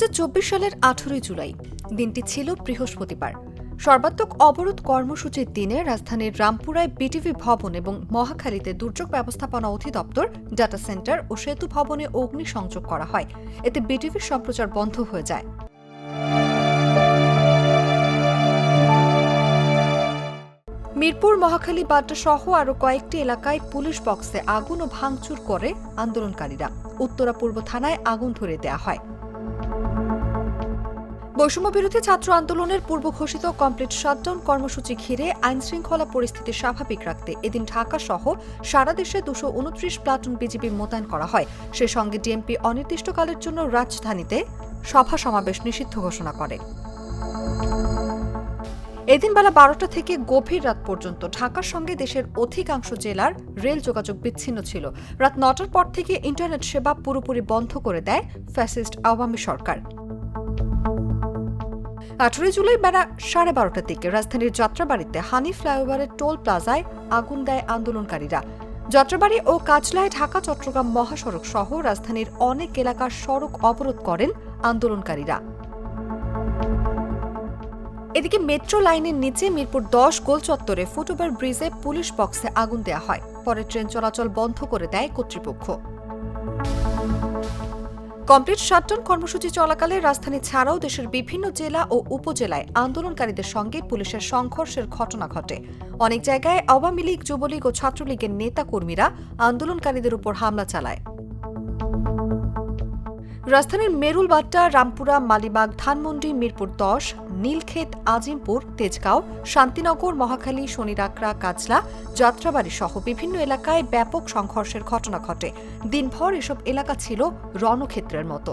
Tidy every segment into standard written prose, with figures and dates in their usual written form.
2024 সালের 18 জুলাই দিনটি ছিল বৃহস্পতিবার। সর্বাত্মক অবরোধ কর্মসূচির দিনে রাজধানীর রামপুরায় বিটিভি ভবন এবং মহাখালীতে দুর্যোগ ব্যবস্থাপনা অধিদপ্তর, ডাটা সেন্টার ও সেতু ভবনে অগ্নিসংযোগ করা হয়। এতে বিটিভির সম্প্রচার বন্ধ হয়ে যায়। মিরপুর, মহাখালী, বাড্ডা সহ আরও কয়েকটি এলাকায় পুলিশ বক্সে আগুন ও ভাঙচুর করে আন্দোলনকারীরা। উত্তরা পূর্ব থানায় আগুন ধরে দেয়া হয়। বৈষম্যবিরোধী ছাত্র আন্দোলনের পূর্ব ঘোষিত কমপ্লিট শাটডাউন কর্মসূচি ঘিরে আইনশৃঙ্খলা পরিস্থিতি স্বাভাবিক রাখতে এদিন ঢাকা সহ সারা দেশে 229 প্লাটুন বিজিবি মোতায়েন করা হয়। সে সঙ্গে ডিএমপি অনির্দিষ্টকালের জন্য রাজধানীতে সভা সমাবেশ নিষিদ্ধ ঘোষণা করে। এদিন বেলা 12টা থেকে গভীর রাত পর্যন্ত ঢাকার সঙ্গে দেশের অধিকাংশ জেলার রেল যোগাযোগ বিচ্ছিন্ন ছিল। রাত 9টার পর থেকে ইন্টারনেট সেবা পুরোপুরি বন্ধ করে দেয় ফ্যাসিস্ট আওয়ামী সরকার। 18 জুলাই বেলা 12:30টার দিকে রাজধানীর যাত্রাবাড়িতে হানি ফ্লাইওভারের টোল প্লাজায় আগুন দেয় আন্দোলনকারীরা। যাত্রাবাড়ি ও কাজলায় ঢাকা-চট্টগ্রাম মহাসড়ক সহ রাজধানীর অনেক এলাকার সড়ক অবরোধ করেন আন্দোলনকারীরা। এদিকে মেট্রো লাইনের নিচে মিরপুর 10 গোল চত্বরে ফুটওভার ব্রিজে পুলিশ বক্সে আগুন দেয়া হয়। পরে ট্রেন চলাচল বন্ধ করে দেয় কর্তৃপক্ষ। কমপ্লিট শাটডাউন কর্মসূচি চলাকালে রাজধানী ছাড়াও দেশের বিভিন্ন জেলা ও উপজেলায় আন্দোলনকারীদের সঙ্গে পুলিশের সংঘর্ষের ঘটনা ঘটে। অনেক জায়গায় আওয়ামী লীগ, যুবলীগ ও ছাত্রলীগের নেতাকর্মীরা আন্দোলনকারীদের উপর হামলা চালায়। রাজধানীর মেরুলবাড্ডা, রামপুরা, মালিবাগ, ধানমন্ডি, মিরপুর 10, নীলক্ষেত, আজিমপুর, তেজগাঁও, শান্তিনগর, মহাখালী, শনিরাকড়া, কাজলা, যাত্রাবাড়ি সহ বিভিন্ন এলাকায় ব্যাপক সংঘর্ষের ঘটনা ঘটে। দিনভর এসব এলাকা ছিল রণক্ষেত্রের মতো।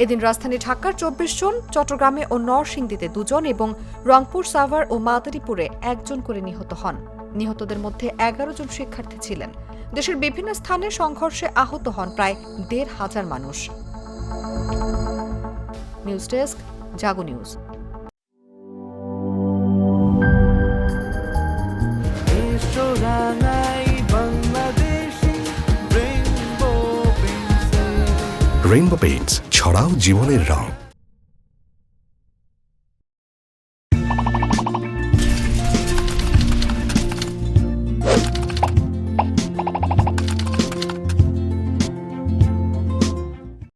এদিন রাজধানী ঢাকার 24 জন, চট্টগ্রামে ও নরসিংদীতে 2 জন এবং রংপুর, সাভার ও মাদারীপুরে 1 জন করে নিহত হন। নিহতদের মধ্যে 11 জন শিক্ষার্থী ছিলেন। দেশের বিভিন্ন স্থানে সংঘর্ষে আহত হন প্রায় 1,500 মানুষ। নিউজ ডেস্ক, জাগো নিউজ। রেইনবো পেইন্টস, ছড়াও জীবনের রং।